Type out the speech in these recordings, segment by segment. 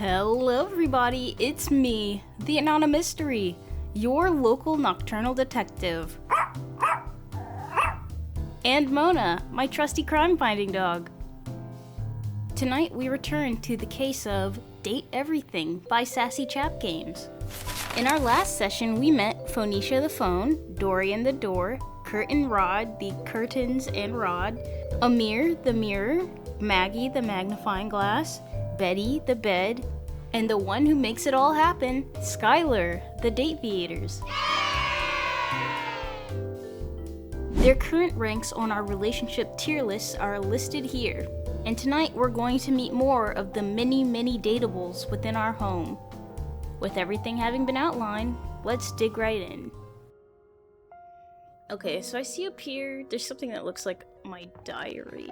Hello everybody, it's me, the Anonamystery, your local nocturnal detective. And Mona, my trusty crime-finding dog. Tonight we return to the case of Date Everything by Sassy Chap Games. In our last session we met Phoenicia the phone, Dorian the door, Kurt and Rod the curtains and rod, Amir the mirror, Maggie the magnifying glass, Betty the bed, and the one who makes it all happen, Skylar, the Date-Viators. Their current ranks on our relationship tier lists are listed here, and tonight we're going to meet more of the many Datables within our home. With everything having been outlined, let's dig right in. Okay, so I see up here, there's something that looks like my diary.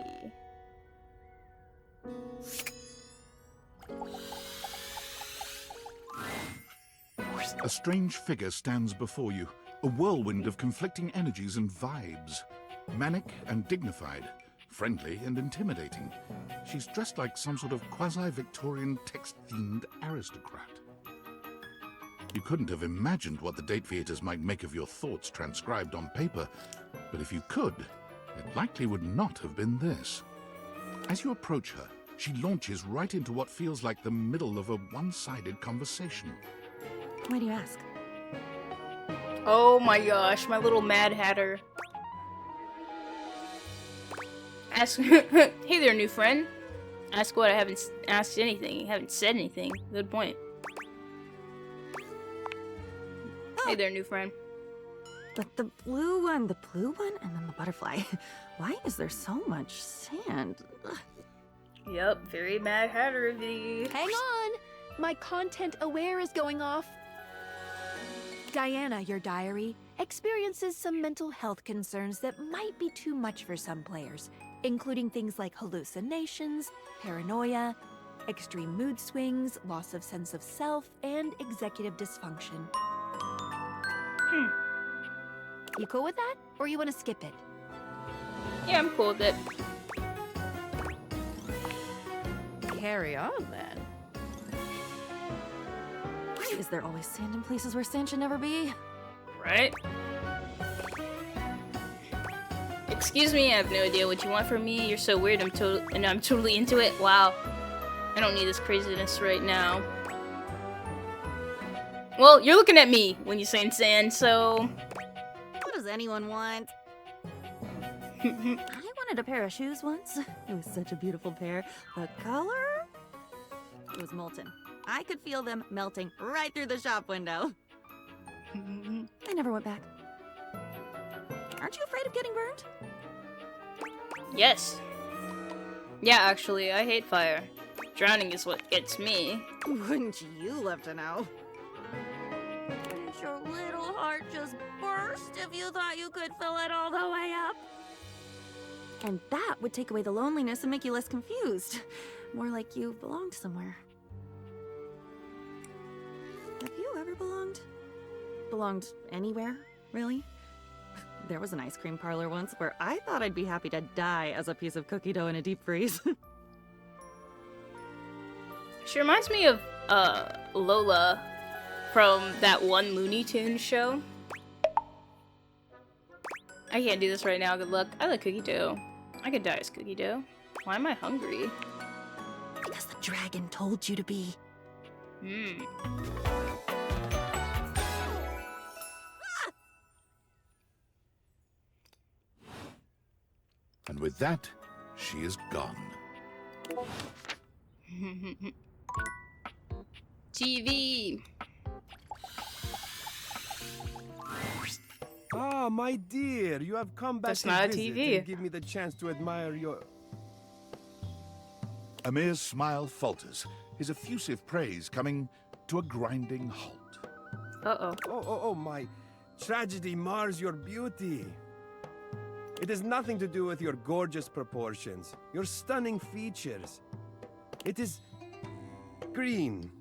A strange figure stands before you, a whirlwind of conflicting energies and vibes. Manic and dignified, friendly and intimidating. She's dressed like some sort of quasi-Victorian text-themed aristocrat. You couldn't have imagined what the Date-Viators might make of your thoughts transcribed on paper, but if you could, it likely would not have been this. As you approach her, she launches right into what feels like the middle of a one-sided conversation. Why do you ask? Oh my gosh, my little Mad Hatter. Ask, hey there, new friend. Ask what? I haven't asked anything. You haven't said anything. Good point. Oh. Hey there, new friend. But the blue one, and then the butterfly. Why is there so much sand? Ugh. Yep, very Mad Hatter of you. Hang on! My content aware is going off. Diana, your diary, experiences some mental health concerns that might be too much for some players, including things like hallucinations, paranoia, extreme mood swings, loss of sense of self, and executive dysfunction. You cool with that? Or you want to skip it? Yeah, I'm cool with it. Carry on, then. Why is there always sand in places where sand should never be? Right? Excuse me, I have no idea what you want from me. You're so weird, I'm totally into it. Wow. I don't need this craziness right now. Well, you're looking at me when you're saying sand, so... What does anyone want? I wanted a pair of shoes once. It was such a beautiful pair. The color? It was molten. I could feel them melting right through the shop window. I never went back. Aren't you afraid of getting burned? Yes. Yeah, actually, I hate fire. Drowning is what gets me. Wouldn't you love to know? Did your little heart just burst if you thought you could fill it all the way up? And that would take away the loneliness and make you less confused. More like you belonged somewhere. Have you ever belonged? Belonged anywhere, really? There was an ice cream parlor once where I thought I'd be happy to die as a piece of cookie dough in a deep freeze. She reminds me of, Lola from that one Looney Tunes show. I can't do this right now, good luck. I like cookie dough. I could die as cookie dough. Why am I hungry? Because the dragon told you to be. And with that, she is gone. TV! Ah, my dear, you have come back That's to not a visit TV. and give me the chance to admire your... Amir's smile falters, his effusive praise coming to a grinding halt. Uh-oh. Oh, my tragedy mars your beauty. It has nothing to do with your gorgeous proportions, your stunning features. It is green,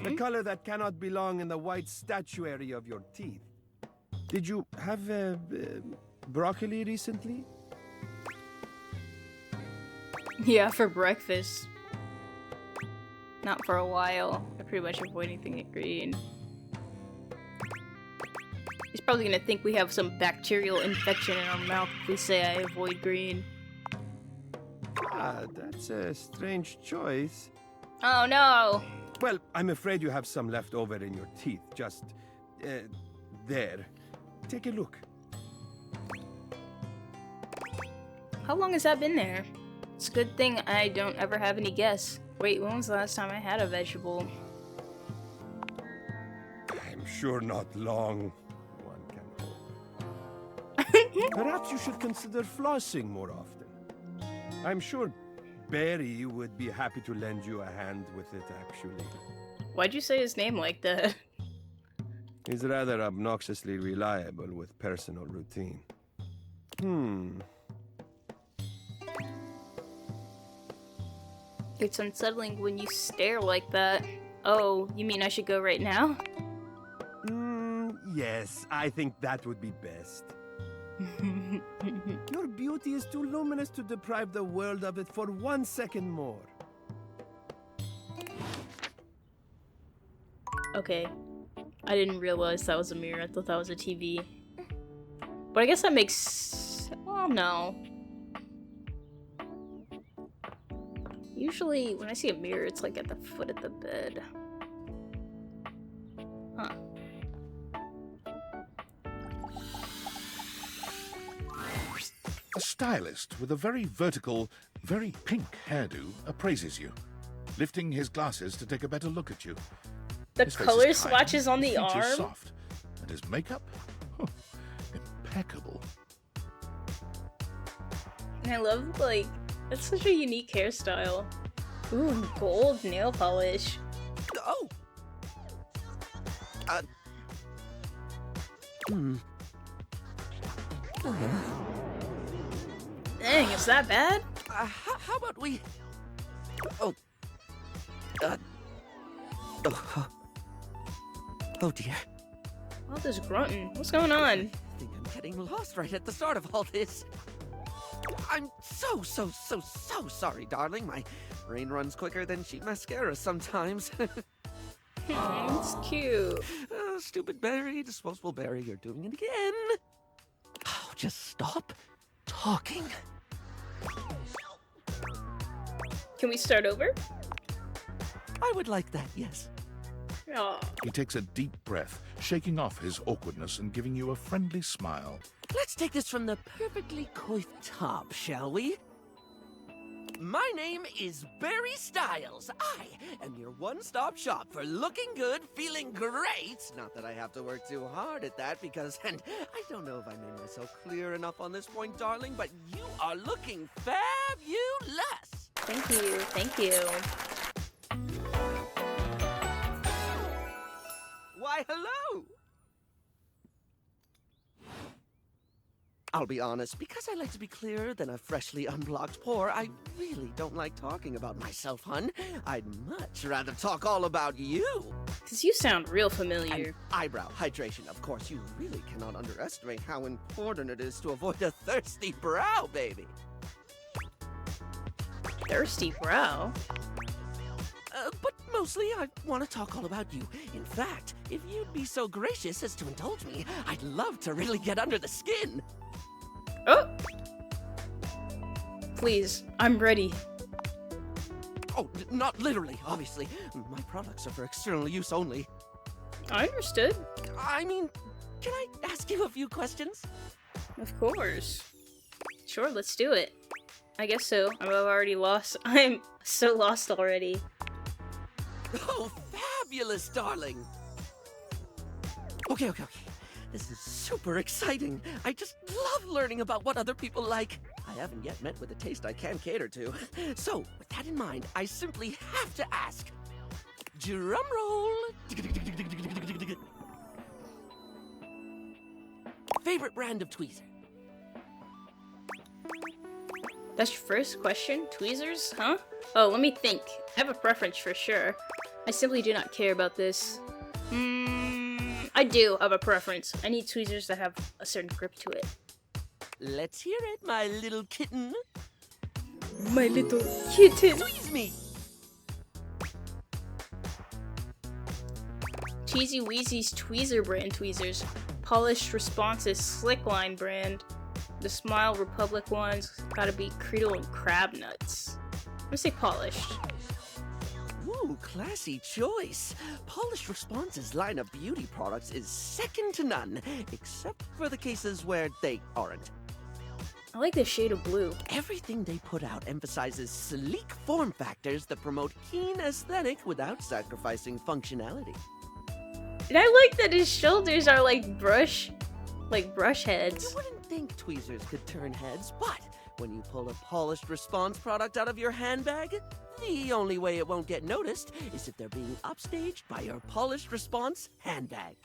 the color that cannot belong in the white statuary of your teeth. Did you have broccoli recently? Yeah, for breakfast. Not for a while. I pretty much avoid anything green. He's probably gonna think we have some bacterial infection in our mouth if we say I avoid green. Ah, that's a strange choice. Oh no! Well, I'm afraid you have some left over in your teeth. Just, there. Take a look. How long has that been there? It's a good thing I don't ever have any guess. Wait, when was the last time I had a vegetable? I'm sure not long. One can hope. Perhaps you should consider flossing more often. I'm sure Barry would be happy to lend you a hand with it, actually. Why'd you say his name like that? He's rather obnoxiously reliable with personal routine. It's unsettling when you stare like that. Oh, you mean I should go right now? Yes, I think that would be best. Your beauty is too luminous to deprive the world of it for 1 second more. Okay. I didn't realize that was a mirror. I thought that was a TV. But I guess that makes... well, no. Usually, when I see a mirror, it's like at the foot of the bed. Huh. A stylist with a very vertical, very pink hairdo appraises you, lifting his glasses to take a better look at you. The His face color is kind, swatches on the features arm? soft, and his makeup, impeccable. And I love, like, that's such a unique hairstyle. Ooh, gold nail polish. Oh! Dang, is that bad? How about we... Oh dear. All this grunting. What's going on? I think I'm getting lost right at the start of all this. I'm so sorry, darling. My brain runs quicker than cheap mascara sometimes. It's cute. Stupid Barry, disposable Barry, you're doing it again. Oh, just stop talking. Can we start over? I would like that, yes. Aw. He takes a deep breath, shaking off his awkwardness and giving you a friendly smile. Let's take this from the perfectly coiffed top, shall we? My name is Barry Styles. I am your one-stop shop for looking good, feeling great. Not that I have to work too hard at that because, and I don't know if I made myself clear enough on this point, darling, but you are looking fabulous. Thank you, thank you. Why, hello. I'll be honest, because I like to be clearer than a freshly unblocked pore, I really don't like talking about myself, hun. I'd much rather talk all about you. Because you sound real familiar. And eyebrow hydration, of course. You really cannot underestimate how important it is to avoid a thirsty brow, baby. Thirsty brow? But mostly, I want to talk all about you. In fact, if you'd be so gracious as to indulge me, I'd love to really get under the skin. Oh! Please, I'm ready. Oh, not literally, obviously. My products are for external use only. I understood. I mean, can I ask you a few questions? Of course. Sure, let's do it. I guess so. I'm already lost. I'm so lost already. Oh, fabulous, darling! Okay. This is super exciting. I just love learning about what other people like. I haven't yet met with a taste I can cater to. So, with that in mind, I simply have to ask. Drum roll! Favorite brand of tweezer? That's your first question? Tweezers? Huh? Oh, let me think. I have a preference for sure. I simply do not care about this. I do have a preference. I need tweezers that have a certain grip to it. Let's hear it, my little kitten. My little kitten. Tweeze me! Cheesy Weezy's Tweezer brand tweezers. Polished Responses Slickline brand. The Smile Republic ones gotta be Creedle and Crab Nuts. I'm gonna say polished. Ooh, classy choice. Polished Responses line of beauty products is second to none, except for the cases where they aren't. I like the shade of blue. Everything they put out emphasizes sleek form factors that promote keen aesthetic without sacrificing functionality. And I like that his shoulders are like brush heads. You wouldn't think tweezers could turn heads, but when you pull a Polished Response product out of your handbag, the only way it won't get noticed is if they're being upstaged by your Polished Response handbag.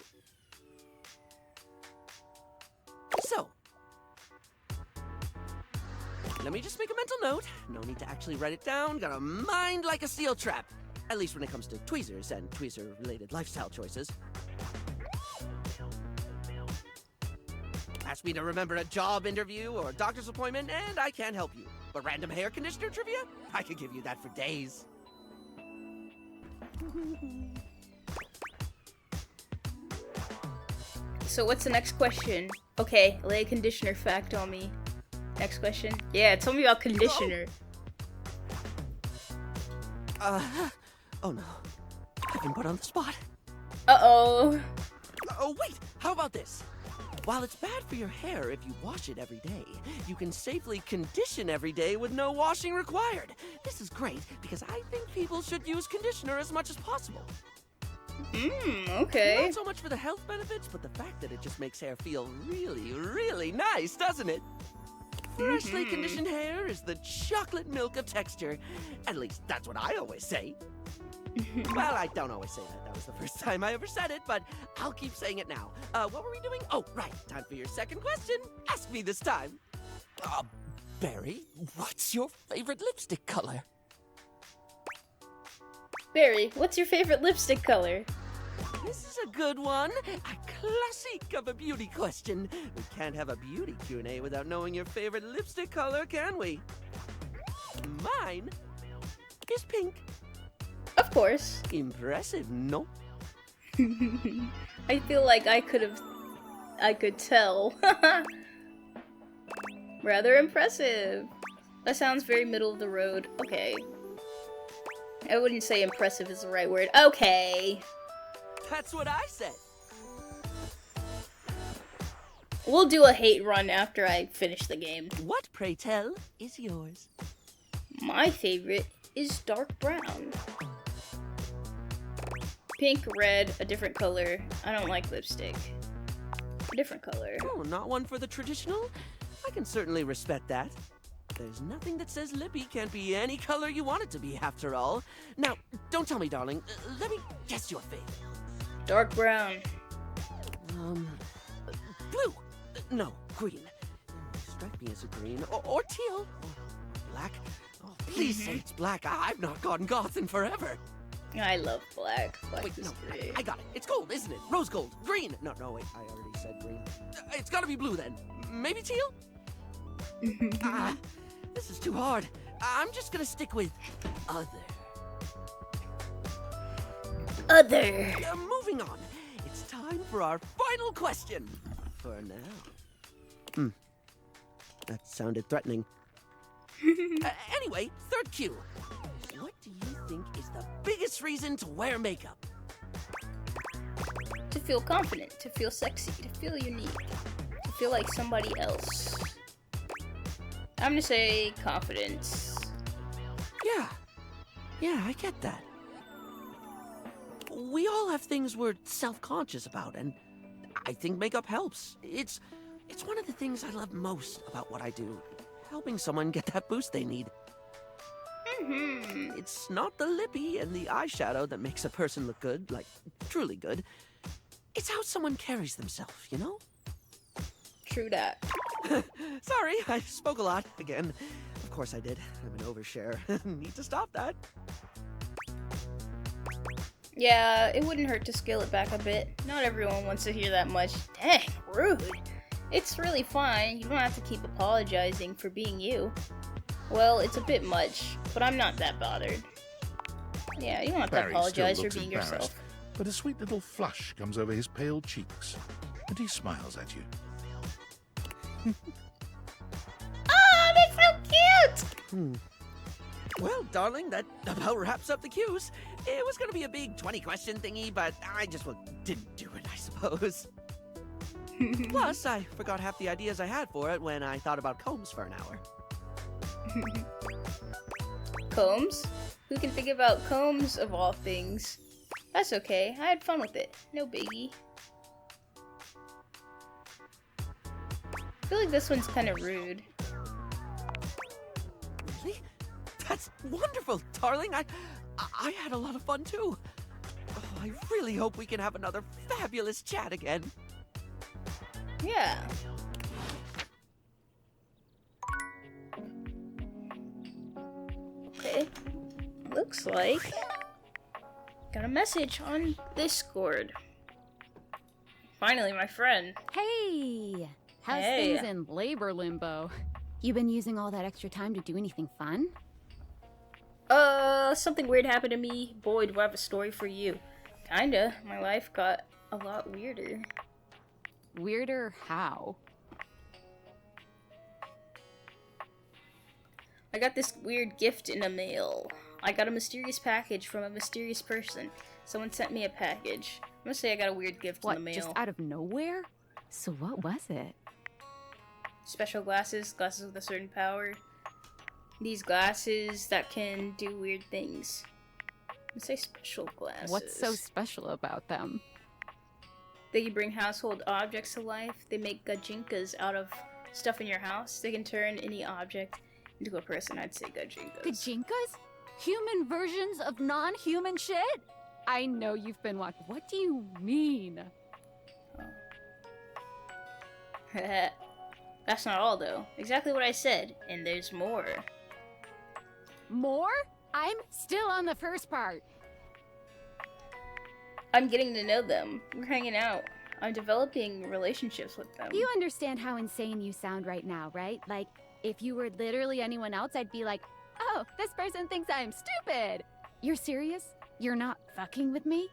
So, let me just make a mental note. No need to actually write it down. Got a mind like a steel trap. At least when it comes to tweezers and tweezer-related lifestyle choices. Ask me to remember a job interview or doctor's appointment, and I can't help you. But random hair conditioner trivia? I could give you that for days. So what's the next question? Okay, lay a conditioner fact on me. Next question. Yeah, tell me about conditioner. Oh no. I've been put on the spot. Uh-oh. Oh, wait! How about this? While it's bad for your hair if you wash it every day, you can safely condition every day with no washing required. This is great because I think people should use conditioner as much as possible. Okay. Not so much for the health benefits, but the fact that it just makes hair feel really, really nice, doesn't it? Freshly conditioned hair is the chocolate milk of texture. At least that's what I always say. Well, I don't always say that. That was the first time I ever said it, but I'll keep saying it now. What were we doing? Oh, right. Time for your second question. Ask me this time. Barry, what's your favorite lipstick color? Barry, what's your favorite lipstick color? This is a good one. A classic of a beauty question. We can't have a beauty Q&A without knowing your favorite lipstick color, can we? Mine is pink. Of course. Impressive, no? I feel like I could tell. Rather impressive. That sounds very middle of the road. Okay. I wouldn't say impressive is the right word. Okay. That's what I said. We'll do a hate run after I finish the game. What, pray tell, is yours? My favorite is dark brown. Pink, red, a different color. I don't like lipstick. A different color. Oh, not one for the traditional? I can certainly respect that. There's nothing that says lippy can't be any color you want it to be, after all. Now, don't tell me, darling. Let me guess your fate. Dark brown. Blue. No, green. Strike me as a green. Or teal. Or black. Oh, please say it's black. I've not gone goth in forever. I love black. Black Wait, is no, great. I got it. It's gold, isn't it? Rose gold. Green. No, wait. I already said green. It's gotta be blue then. Maybe teal? This is too hard. I'm just gonna stick with other. Other. Moving on. It's time for our final question. For now. That sounded threatening. Anyway, third cue. What do you think is the biggest reason to wear makeup? To feel confident, to feel sexy, to feel unique, to feel like somebody else. I'm gonna say confidence. Yeah, I get that. We all have things we're self-conscious about, and I think makeup helps. It's one of the things I love most about what I do. Helping someone get that boost they need. It's not the lippy and the eyeshadow that makes a person look good, like, truly good. It's how someone carries themselves, you know? True that. Sorry, I spoke a lot again. Of course I did. I'm an overshare. Need to stop that. Yeah, it wouldn't hurt to scale it back a bit. Not everyone wants to hear that much. Dang, rude. It's really fine. You don't have to keep apologizing for being you. Well, it's a bit much, but I'm not that bothered. Yeah, you don't have to Barry still apologize for looks being embarrassed. yourself. but a sweet little flush comes over his pale cheeks, and he smiles at you. Oh, they're so cute! Well, darling, that about wraps up the cues. It was gonna be a big 20-question thingy, but I just didn't do it, I suppose. Plus, I forgot half the ideas I had for it when I thought about combs for an hour. Combs? Who can think about combs of all things? That's okay. I had fun with it. No biggie. I feel like this one's kind of rude. Really? That's wonderful, darling. I had a lot of fun too. Oh, I really hope we can have another fabulous chat again. Yeah. Okay. Looks like got a message on Thiscord. Finally, my friend. Hey! How's Hey. things in labor limbo? You been using all that extra time to do anything fun? Something weird happened to me. Boy, do I have a story for you. Kinda. My life got a lot weirder. Weirder how? I got this weird gift in the mail. I got a mysterious package from a mysterious person. Someone sent me a package. I'm gonna say I got a weird gift What, in the mail. just out of nowhere? So what was it? Special glasses with a certain power. These glasses that can do weird things. Let's say special glasses. What's so special about them? They can bring household objects to life. They make gajinkas out of stuff in your house. They can turn any object into a person. I'd say gajinkas. Gajinkas? Human versions of non-human shit? I know you've been watching. What do you mean? That's not all, though. Exactly what I said, and there's more. More? I'm still on the first part. I'm getting to know them. We're hanging out. I'm developing relationships with them. You understand how insane you sound right now, right? Like, if you were literally anyone else, I'd be like, oh, this person thinks I'm stupid. You're serious? You're not fucking with me?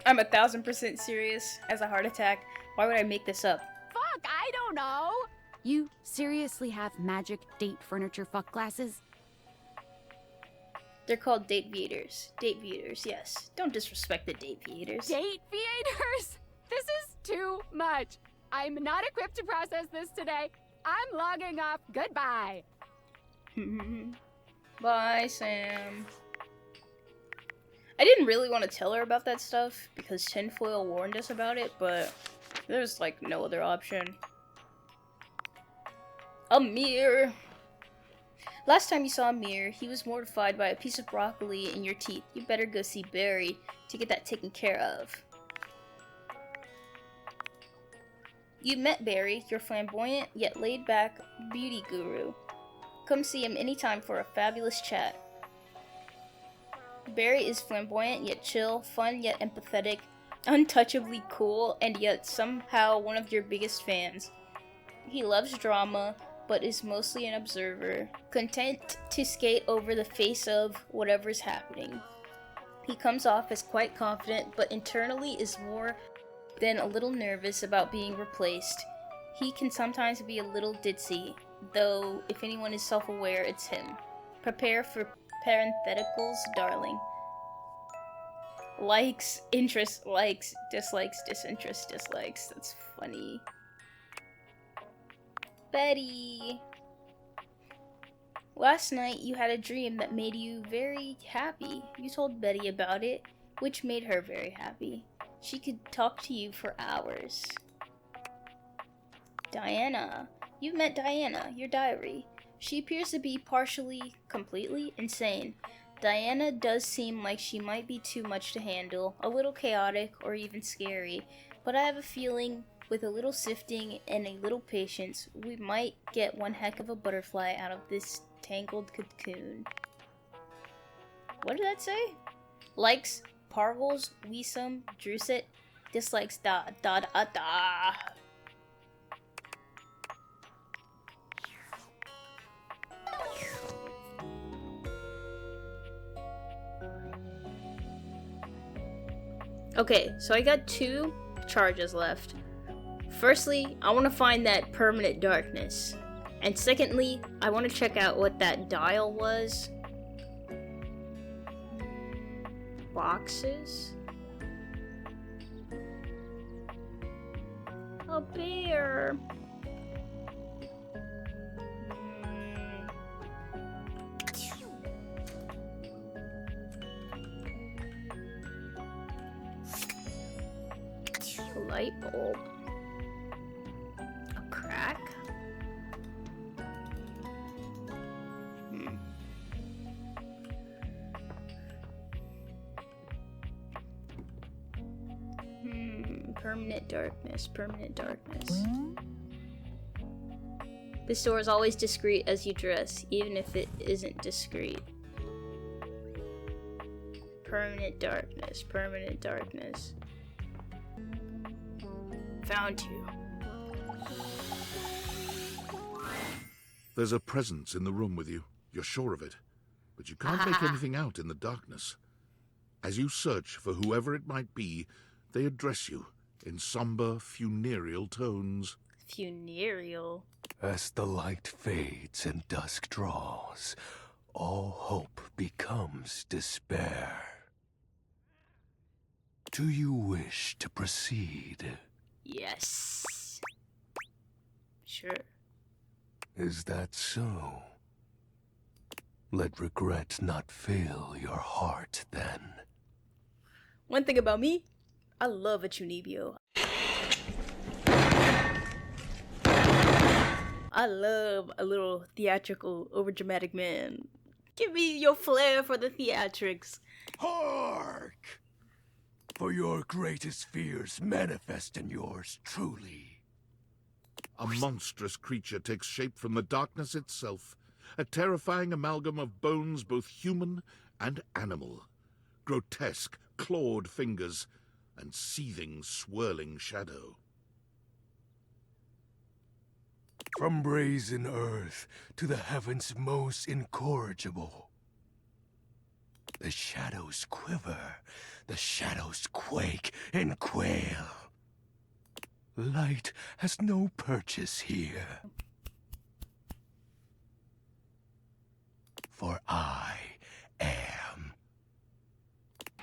I'm 1000% serious. As a heart attack. Why would I make this up? Fuck, I don't know. You seriously have magic date furniture fuck glasses? They're called Date-A-Dex. Date-A-Dex, yes. Don't disrespect the Date-A-Dex. Date theaters? This is too much. I'm not equipped to process this today. I'm logging off. Goodbye. Bye, Sam. I didn't really want to tell her about that stuff because Tinfoil warned us about it, but there's like no other option. Amir! Last time you saw Amir, he was mortified by a piece of broccoli in your teeth. You better go see Barry to get that taken care of. You met Barry, your flamboyant yet laid-back beauty guru. Come see him anytime for a fabulous chat. Barry is flamboyant yet chill, fun yet empathetic, untouchably cool, and yet somehow one of your biggest fans. He loves drama, but is mostly an observer, content to skate over the face of whatever's happening. He comes off as quite confident, but internally is more than a little nervous about being replaced. He can sometimes be a little ditzy, though if anyone is self-aware, it's him. Prepare for parentheticals, darling. Likes, interest, likes, dislikes, disinterest, dislikes. That's funny. Betty! Last night you had a dream that made you very happy. You told Betty about it, which made her very happy. She could talk to you for hours. Diana. You've met Diana, your diary. She appears to be partially, completely insane. Diana does seem like she might be too much to handle, a little chaotic or even scary, but I have a feeling with a little sifting and a little patience, we might get one heck of a butterfly out of this tangled cocoon. What did that say? Likes, Parvels, Weesum, Drusit, dislikes, da. Okay, so I got 2 charges left. Firstly, I want to find that permanent darkness. And secondly, I want to check out what that dial was. Boxes? A bear! A light bulb. A crack? Permanent darkness, permanent darkness. This door is always discreet as you dress, even if it isn't discreet. Permanent darkness, permanent darkness. Found you. There's a presence in the room with you. You're sure of it. But you can't make anything out in the darkness. As you search for whoever it might be, they address you in somber, funereal tones. Funereal? As the light fades and dusk draws, all hope becomes despair. Do you wish to proceed? Yes. Sure. Is that so? Let regret not fill your heart then. One thing about me, I love a Chunibyo. I love a little theatrical, overdramatic man. Give me your flair for the theatrics. Hark! For your greatest fears manifest in yours truly. A monstrous creature takes shape from the darkness itself, a terrifying amalgam of bones both human and animal, grotesque, clawed fingers, and seething, swirling shadow. From brazen earth to the heavens most incorrigible. The shadows quiver, the shadows quake and quail. Light has no purchase here. For I am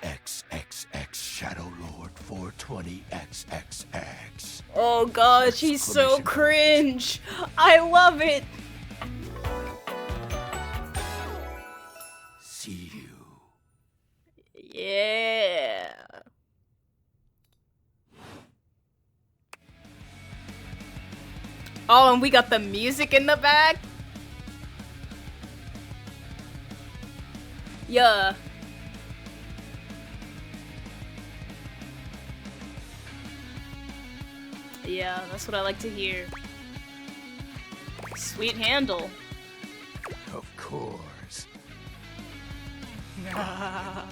XXX Shadowlord 420XXX. Oh gosh, he's so cringe. I love it. See you. Yeah. Oh, and we got the music in the back. Yeah. Yeah, that's what I like to hear. Sweet handle. Of course.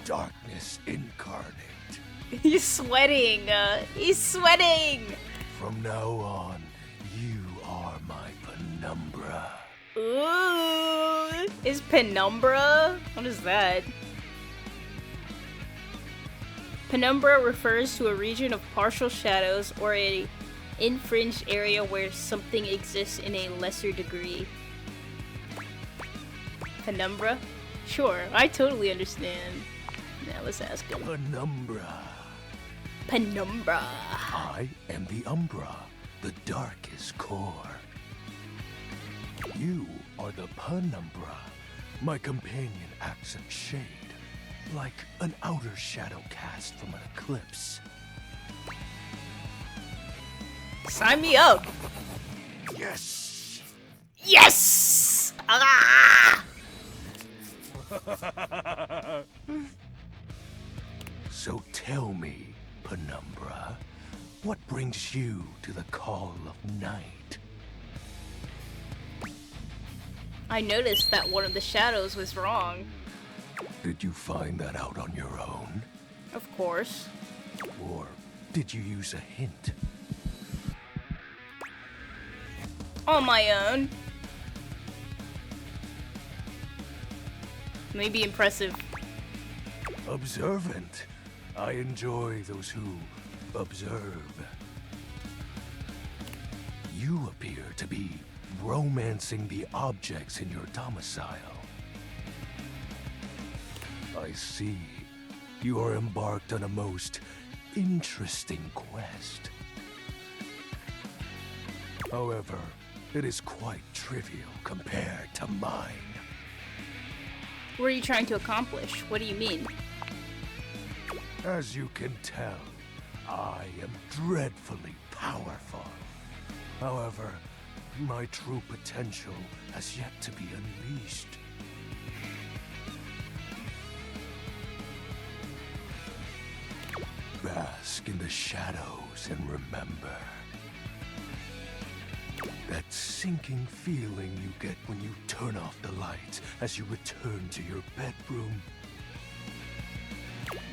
Darkness incarnate. He's sweating. He's sweating. From now on, you are my penumbra. Ooh, is penumbra? What is that? Penumbra refers to a region of partial shadows or a infringed area where something exists in a lesser degree. Penumbra? Sure, I totally understand. Now let's ask him. Penumbra. Penumbra. I am the Umbra, the darkest core. You are the Penumbra. My companion accent shade, like an outer shadow cast from an eclipse. Sign me up. Yes! Yes! Ah! So tell me, Penumbra, what brings you to the call of night? I noticed that one of the shadows was wrong. Did you find that out on your own? Of course. Or did you use a hint? On my own. Maybe impressive. Observant. I enjoy those who observe. You appear to be romancing the objects in your domicile. I see. You are embarked on a most interesting quest. However, it is quite trivial compared to mine. What are you trying to accomplish? What do you mean? As you can tell, I am dreadfully powerful. However, my true potential has yet to be unleashed. Bask in the shadows and remember. That sinking feeling you get when you turn off the lights as you return to your bedroom.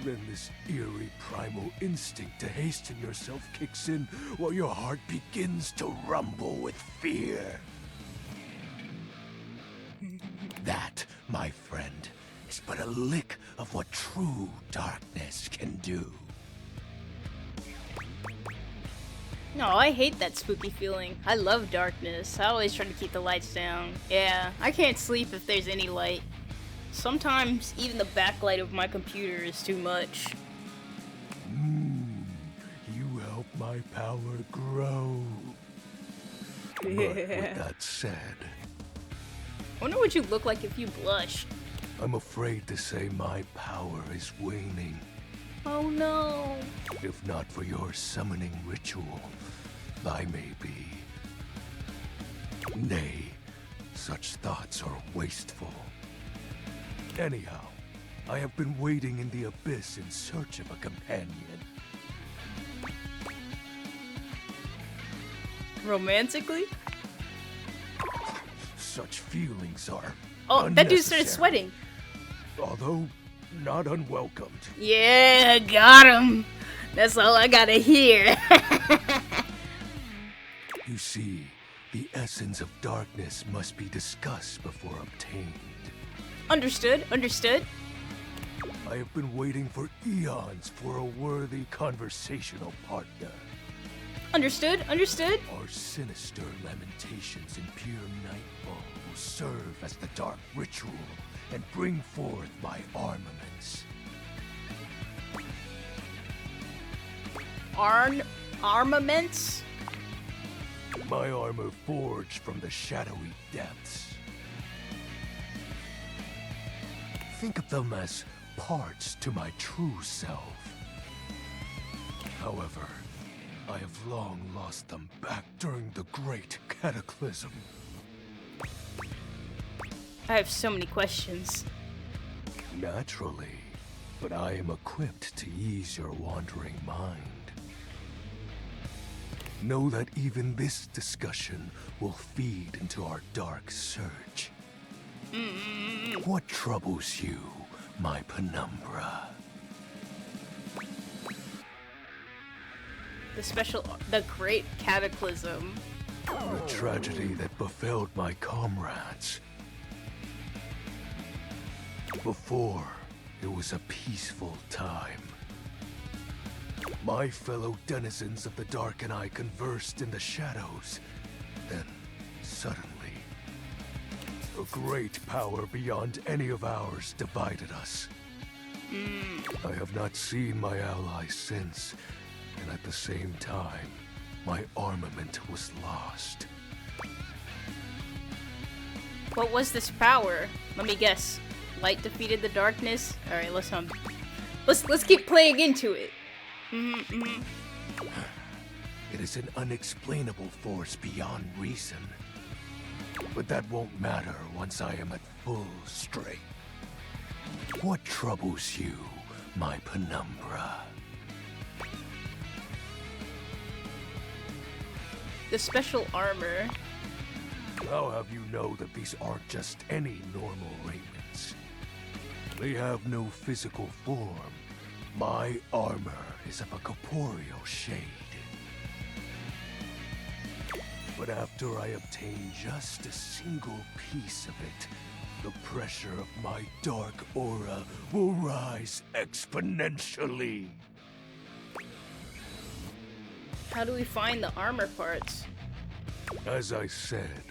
Then this eerie primal instinct to hasten yourself kicks in while your heart begins to rumble with fear. That, my friend, is but a lick of what true darkness can do. No, I hate that spooky feeling. I love darkness. I always try to keep the lights down. Yeah, I can't sleep if there's any light. Sometimes even the backlight of my computer is too much. You help my power grow. But with that said, I wonder what you look like if you blushed. I'm afraid to say my power is waning. Oh no. If not for your summoning ritual, I may be. Nay, such thoughts are wasteful. Anyhow, I have been waiting in the abyss in search of a companion. Romantically? Such feelings are Oh, that dude started unnecessary, sweating. although not unwelcomed. Yeah, got him. That's all I gotta hear. You see, the essence of darkness must be discussed before obtained. Understood, understood. I have been waiting for eons for a worthy conversational partner. Understood, understood. Our sinister lamentations in pure nightfall will serve as the dark ritual and bring forth my armaments. Armaments? My armor forged from the shadowy depths. Think of them as parts to my true self. However, I have long lost them back during the great cataclysm. I have so many questions. Naturally, but I am equipped to ease your wandering mind. Know that even this discussion will feed into our dark search. What troubles you, my penumbra? The great cataclysm. The tragedy that befell my comrades. Before, it was a peaceful time. My fellow denizens of the dark and I conversed in the shadows. Then, suddenly, a great power beyond any of ours divided us. I have not seen my allies since, and at the same time, my armament was lost. What was this power? Let me guess. Light defeated the darkness? Alright, let's keep playing into it. It is an unexplainable force beyond reason. But that won't matter once I am at full strength. What troubles you, my penumbra? The special armor. How have you know that these aren't just any normal raiments? They have no physical form. My armor is of a corporeal shade. But after I obtain just a single piece of it, the pressure of my dark aura will rise exponentially. How do we find the armor parts? As I said,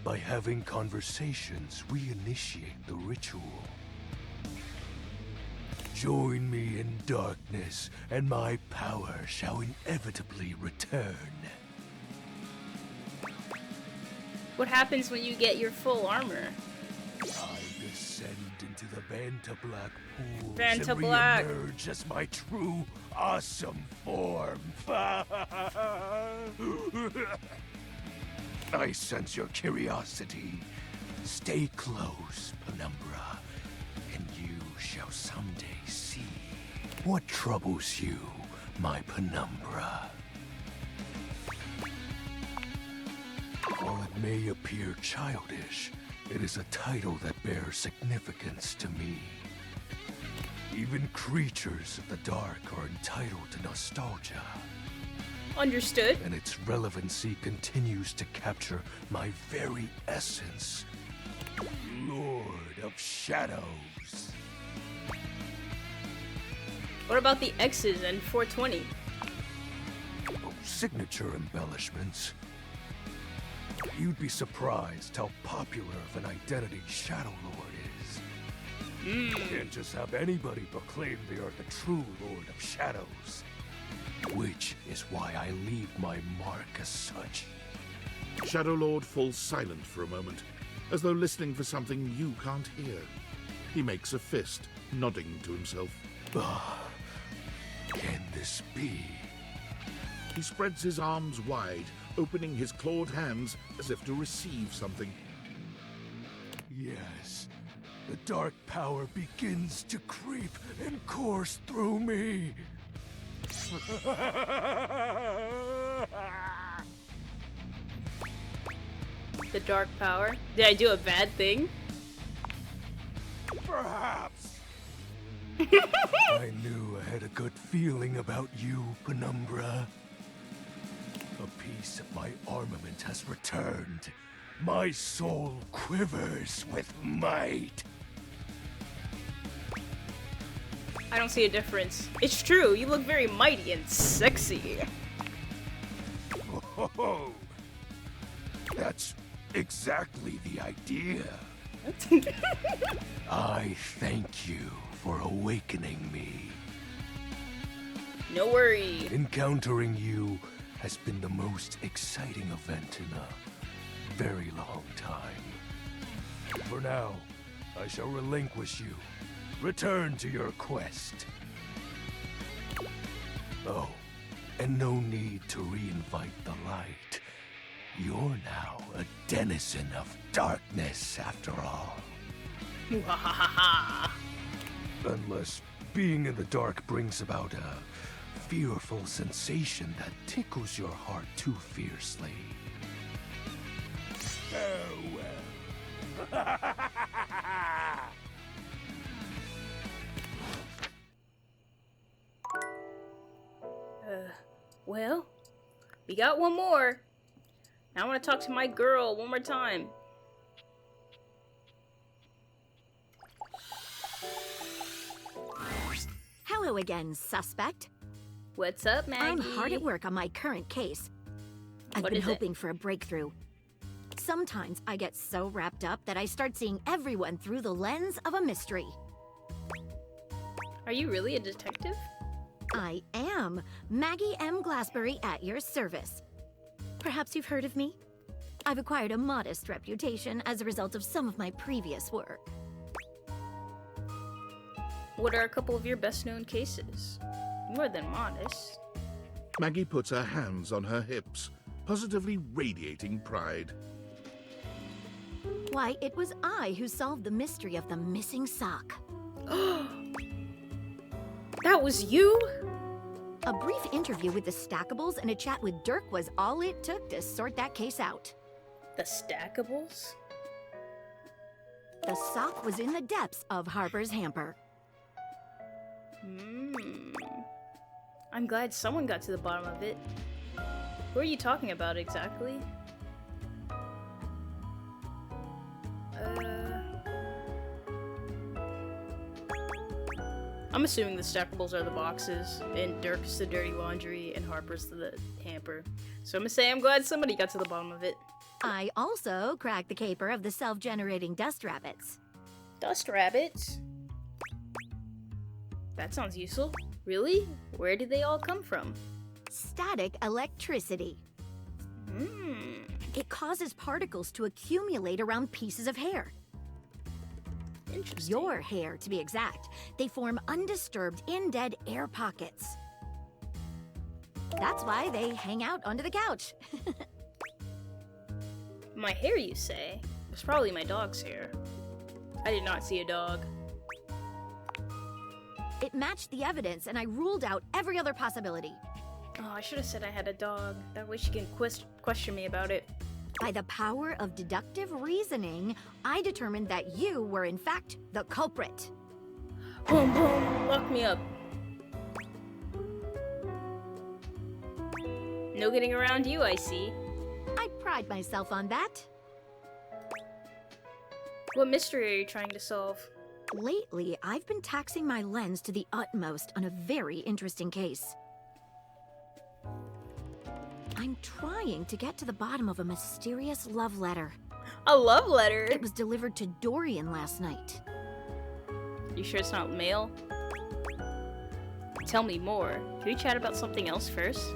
by having conversations, we initiate the ritual. Join me in darkness, and my power shall inevitably return. What happens when you get your full armor? I descend into the Vanta-Black pools Vanta-Black. and re-emerge as my true, awesome form. I sense your curiosity. Stay close, Penumbra, and you shall someday see what troubles you, my Penumbra. While it may appear childish, it is a title that bears significance to me. Even creatures of the dark are entitled to nostalgia. Understood. And its relevancy continues to capture my very essence. Lord of Shadows. What about the X's and 420? Oh, signature embellishments. You'd be surprised how popular of an identity Shadowlord is. Can't just have anybody proclaim they are the true Lord of Shadows. Which is why I leave my mark as such. Shadowlord falls silent for a moment, as though listening for something you can't hear. He makes a fist, nodding to himself. Can this be? He spreads his arms wide, opening his clawed hands as if to receive something. Yes. The dark power begins to creep and course through me. The dark power? Did I do a bad thing? Perhaps. I knew I had a good feeling about you, Penumbra. A piece of my armament has returned. My soul quivers with might. I don't see a difference. It's true, you look very mighty and sexy. Oh, that's exactly the idea. I thank you for awakening me. No worry. Encountering you has been the most exciting event in a very long time. For now, I shall relinquish you. Return to your quest. Oh, and no need to reinvite the light. You're now a denizen of darkness, after all. Unless being in the dark brings about a fearful sensation that tickles your heart too fiercely. Farewell. Well, we got one more. Now I want to talk to my girl one more time. Hello again, suspect. What's up, Maggie? I'm hard at work on my current case. I've been hoping for a breakthrough. Sometimes I get so wrapped up that I start seeing everyone through the lens of a mystery. Are you really a detective? I am Maggie M. Glassbury at your service. Perhaps you've heard of me? I've acquired a modest reputation as a result of some of my previous work. What are a couple of your best-known cases? More than modest. Maggie puts her hands on her hips, positively radiating pride. Why, it was I who solved the mystery of the missing sock. That was you? A brief interview with the Stackables and a chat with Dirk was all it took to sort that case out. The Stackables? The sock was in the depths of Harper's hamper. I'm glad someone got to the bottom of it. Who are you talking about exactly? I'm assuming the stackables are the boxes, and Dirk's the dirty laundry, and Harper's the hamper. So I'm gonna say I'm glad somebody got to the bottom of it. I also cracked the caper of the self-generating dust rabbits. Dust rabbits? That sounds useful. Really? Where did they all come from? Static electricity. It causes particles to accumulate around pieces of hair. Interesting. Your hair, to be exact. They form undisturbed, in-dead air pockets. That's why they hang out under the couch. My hair, you say? It's probably my dog's hair. I did not see a dog. It matched the evidence, and I ruled out every other possibility. Oh, I should have said I had a dog. That way she can question me about it. By the power of deductive reasoning, I determined that you were in fact the culprit. Boom, boom, lock me up. No getting around you, I see. I pride myself on that. What mystery are you trying to solve? Lately, I've been taxing my lens to the utmost on a very interesting case. I'm trying to get to the bottom of a mysterious love letter. A love letter? It was delivered to Dorian last night. You sure it's not mail? Tell me more. Can we chat about something else first?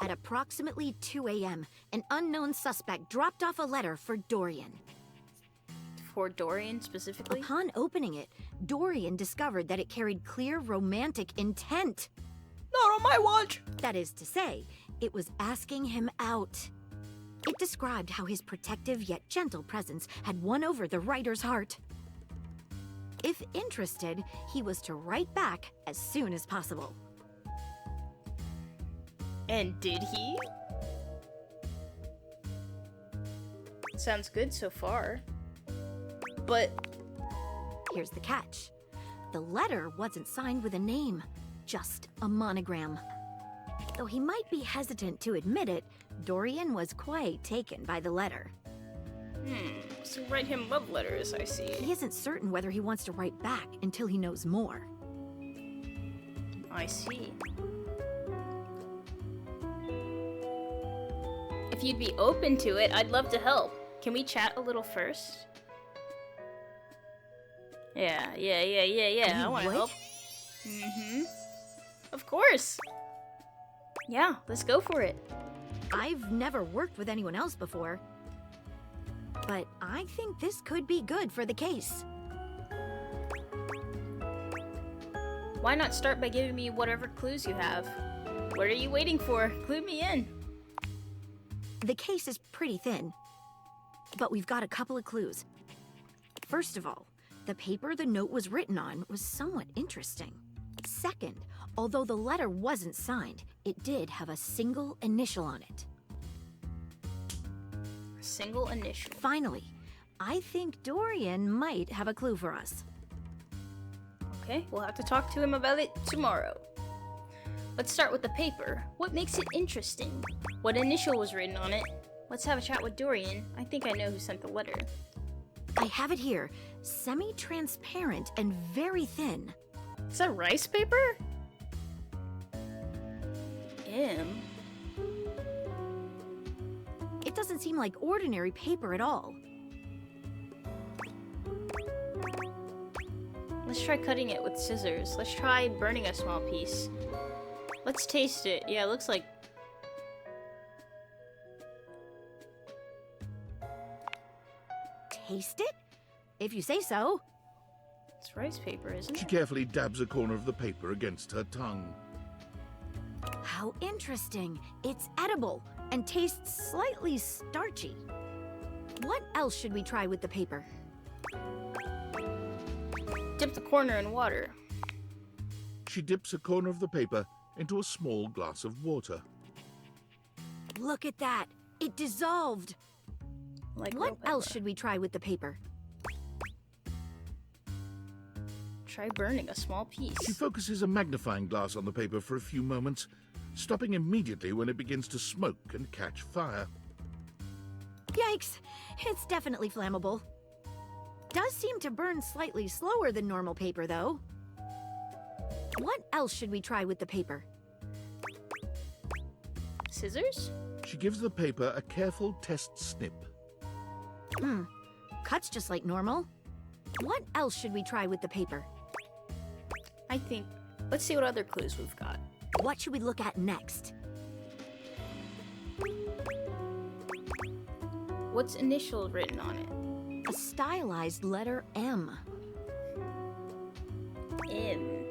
At approximately 2 a.m., an unknown suspect dropped off a letter for Dorian. For Dorian specifically? Upon opening it, Dorian discovered that it carried clear romantic intent. Not on my watch! That is to say, it was asking him out. It described how his protective yet gentle presence had won over the writer's heart. If interested, he was to write back as soon as possible. And did he? Sounds good so far. But here's the catch. The letter wasn't signed with a name, just a monogram. Though he might be hesitant to admit it, Dorian was quite taken by the letter. So write him love letters, I see. He isn't certain whether he wants to write back until he knows more. I see. If you'd be open to it, I'd love to help. Can we chat a little first? Yeah. I want to help. Of course. Yeah, let's go for it. I've never worked with anyone else before, but I think this could be good for the case. Why not start by giving me whatever clues you have? What are you waiting for? Clue me in. The case is pretty thin, but we've got a couple of clues. First of all, the paper the note was written on was somewhat interesting. Second, although the letter wasn't signed, it did have a single initial on it. A single initial. Finally, I think Dorian might have a clue for us. Okay, we'll have to talk to him about it tomorrow. Let's start with the paper. What makes it interesting? What initial was written on it? Let's have a chat with Dorian. I think I know who sent the letter. I have it here. Semi-transparent and very thin. Is that rice paper? M. It doesn't seem like ordinary paper at all. Let's try cutting it with scissors. Let's try burning a small piece. Let's taste it. Yeah, it looks like... Taste it? If you say so. It's rice paper, isn't She it? carefully dabs a corner of the paper against her tongue. How interesting. It's edible and tastes slightly starchy. What else should we try with the paper? Dip the corner in water. She dips a corner of the paper into a small glass of water. Look at that. It dissolved. Like What real else pepper. should we try with the paper? Try burning a small piece. She focuses a magnifying glass on the paper for a few moments, stopping immediately when it begins to smoke and catch fire. Yikes. It's definitely flammable. Does seem to burn slightly slower than normal paper, though. What else should we try with the paper? Scissors? She gives the paper a careful test snip. Cuts just like normal. What else should we try with the paper? I think. Let's see what other clues we've got. What should we look at next? What's initial written on it? A stylized letter M. M.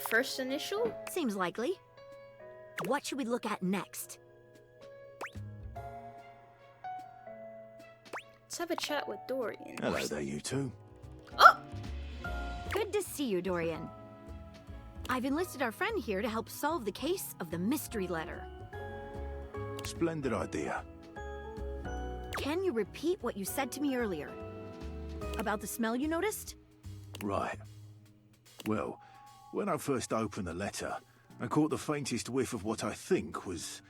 First initial? Seems likely. What should we look at next? Let's have a chat with Dorian. Hello there, you two. Oh! Good to see you, Dorian. I've enlisted our friend here to help solve the case of the mystery letter. Splendid idea. Can you repeat what you said to me earlier? About the smell you noticed? Right. Well, when I first opened the letter, I caught the faintest whiff of what I think was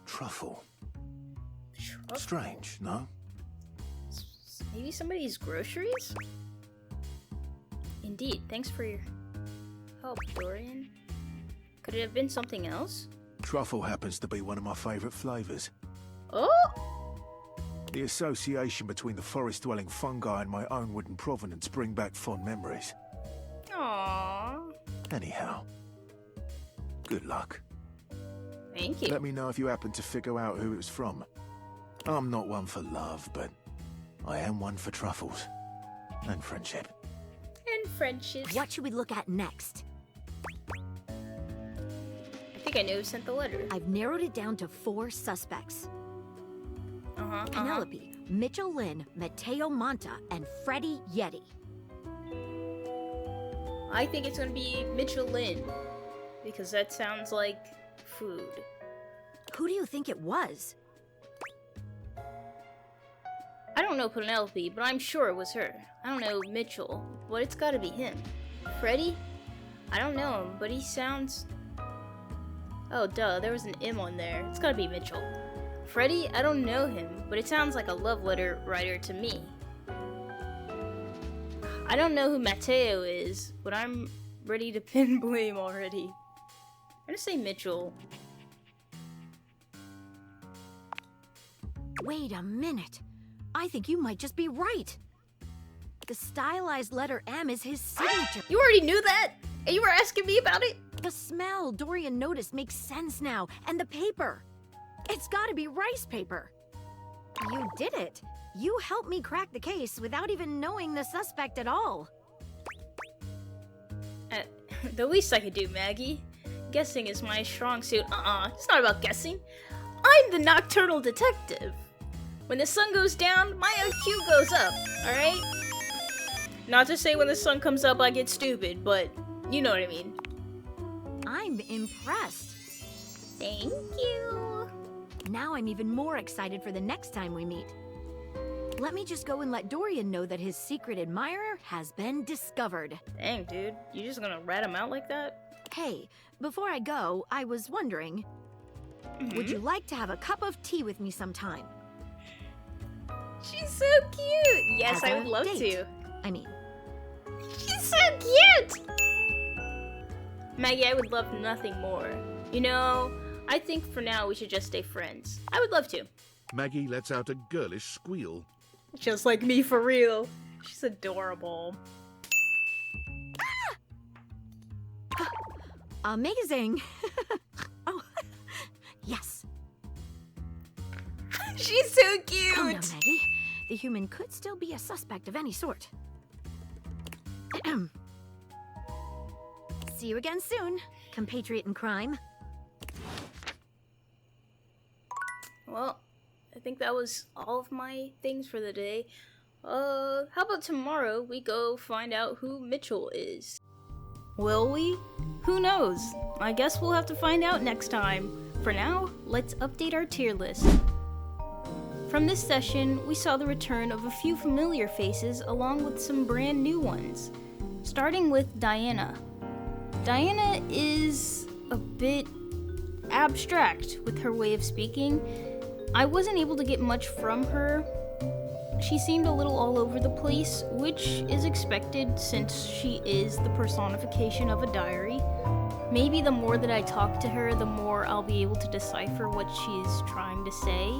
truffle. Strange, no? Maybe somebody's groceries? Indeed, thanks for your help, Dorian. Could it have been something else? Truffle happens to be one of my favorite flavors. Oh! The association between the forest-dwelling fungi and my own wooden provenance bring back fond memories. Aww. Anyhow, good luck. Thank you. Let me know if you happen to figure out who it was from. I'm not one for love, but I am one for truffles. And friendship. And friendship. What should we look at next? I think I know who sent the letter. I've narrowed it down to 4 suspects. Uh-huh. Penelope, Mitchell Lynn, Mateo Monta, and Freddie Yeti. I think it's gonna be Mitchell Lynn. Because that sounds like food. Who do you think it was? I don't know Penelope, but I'm sure it was her. I don't know Mitchell, but it's gotta be him. Freddie? I don't know him, but he sounds... Oh, duh, there was an M on there. It's gotta be Mitchell. Freddie? I don't know him, but it sounds like a love letter writer to me. I don't know who Mateo is, but I'm ready to pin blame already. I'm gonna say Mitchell. Wait a minute. I think you might just be right. The stylized letter M is his signature. You already knew that? And you were asking me about it? The smell Dorian noticed makes sense now. And the paper. It's gotta be rice paper. You did it. You helped me crack the case without even knowing the suspect at all. The least I could do, Maggie. Guessing is my strong suit. It's not about guessing. I'm the nocturnal detective. When the sun goes down, my IQ goes up, alright? Not to say when the sun comes up I get stupid, but you know what I mean. I'm impressed. Thank you. Now I'm even more excited for the next time we meet. Let me just go and let Dorian know that his secret admirer has been discovered. Dang, dude. You just gonna rat him out like that? Hey, before I go, I was wondering, would you like to have a cup of tea with me sometime? She's so cute! Yes, As I a would love date. to. I mean, She's so cute! Maggie, I would love nothing more. You know, I think for now we should just stay friends. I would love to. Maggie lets out a girlish squeal. Just like me, for real. She's adorable. amazing. Oh, yes. She's so cute! Oh no, Maggie. The human could still be a suspect of any sort. See you again soon, compatriot in crime. Well, I think that was all of my things for the day. How about tomorrow we go find out who Mitchell is? Will we? Who knows? I guess we'll have to find out next time. For now, let's update our tier list. From this session, we saw the return of a few familiar faces along with some brand new ones. Starting with Diana. Diana is a bit abstract with her way of speaking. I wasn't able to get much from her, she seemed a little all over the place, which is expected since she is the personification of a diary. Maybe the more that I talk to her, the more I'll be able to decipher what she's trying to say,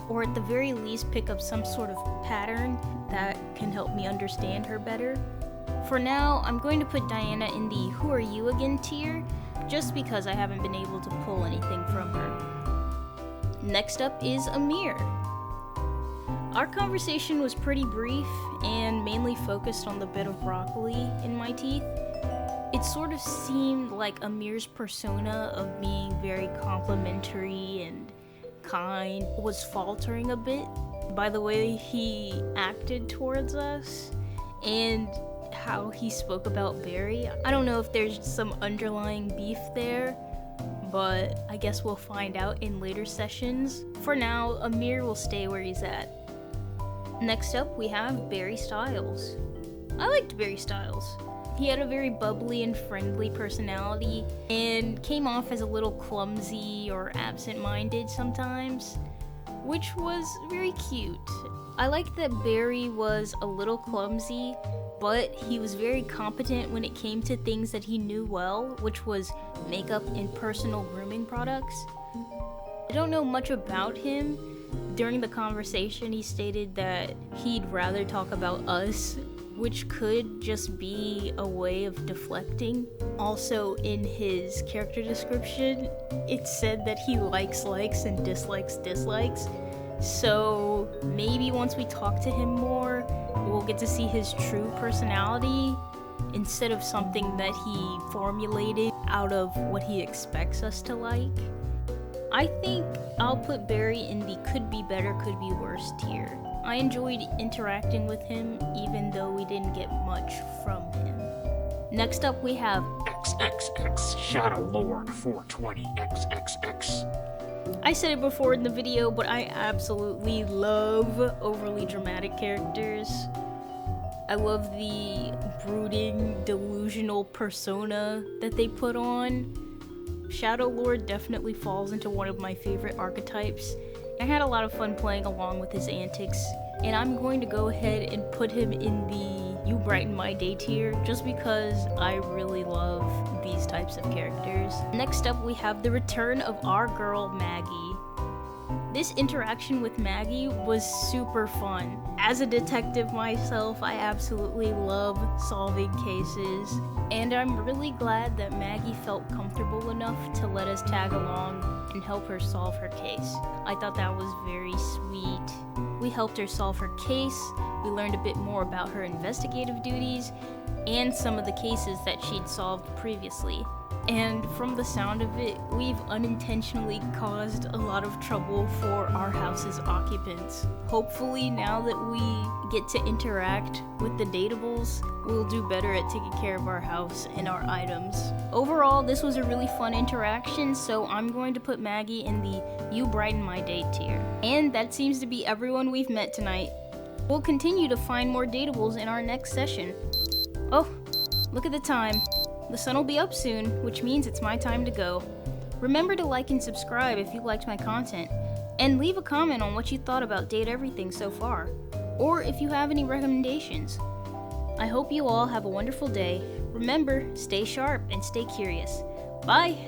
or at the very least pick up some sort of pattern that can help me understand her better. For now, I'm going to put Diana in the Who Are You Again tier, just because I haven't been able to pull anything from her. Next up is Amir. Our conversation was pretty brief and mainly focused on the bit of broccoli in my teeth. It sort of seemed like Amir's persona of being very complimentary and kind was faltering a bit by the way he acted towards us and how he spoke about Barry. I don't know if there's some underlying beef there, but I guess we'll find out in later sessions. For now, Amir will stay where he's at. Next up, we have Barry Styles. I liked Barry Styles. He had a very bubbly and friendly personality and came off as a little clumsy or absent-minded sometimes, which was very cute. I liked that Barry was a little clumsy, but he was very competent when it came to things that he knew well, which was makeup and personal grooming products. I don't know much about him. During the conversation, he stated that he'd rather talk about us, which could just be a way of deflecting. Also, in his character description, it said that he likes and dislikes. So maybe once we talk to him more, we'll get to see his true personality instead of something that he formulated out of what he expects us to like. I think I'll put Barry in the could be better, could be worse tier. I enjoyed interacting with him even though we didn't get much from him. Next up we have XXX Shadowlord 420XXX. I said it before in the video, but I absolutely love overly dramatic characters. I love the brooding, delusional persona that they put on. Shadowlord definitely falls into one of my favorite archetypes. I had a lot of fun playing along with his antics, and I'm going to go ahead and put him in the You Brighten My Day tier just because I really love these types of characters. Next up we have the return of our girl Maggie. This interaction with Maggie was super fun. As a detective myself, I absolutely love solving cases, and I'm really glad that Maggie felt comfortable enough to let us tag along and help her solve her case. I thought that was very sweet. We helped her solve her case, we learned a bit more about her investigative duties, and some of the cases that she'd solved previously. And from the sound of it, we've unintentionally caused a lot of trouble for our house's occupants. Hopefully, now that we get to interact with the Datables, we'll do better at taking care of our house and our items. Overall, this was a really fun interaction, so I'm going to put Maggie in the You Brighten My Day tier. And that seems to be everyone we've met tonight. We'll continue to find more Datables in our next session. Oh, look at the time. The sun will be up soon, which means it's my time to go. Remember to like and subscribe if you liked my content, and leave a comment on what you thought about Date Everything so far, or if you have any recommendations. I hope you all have a wonderful day. Remember, stay sharp and stay curious. Bye!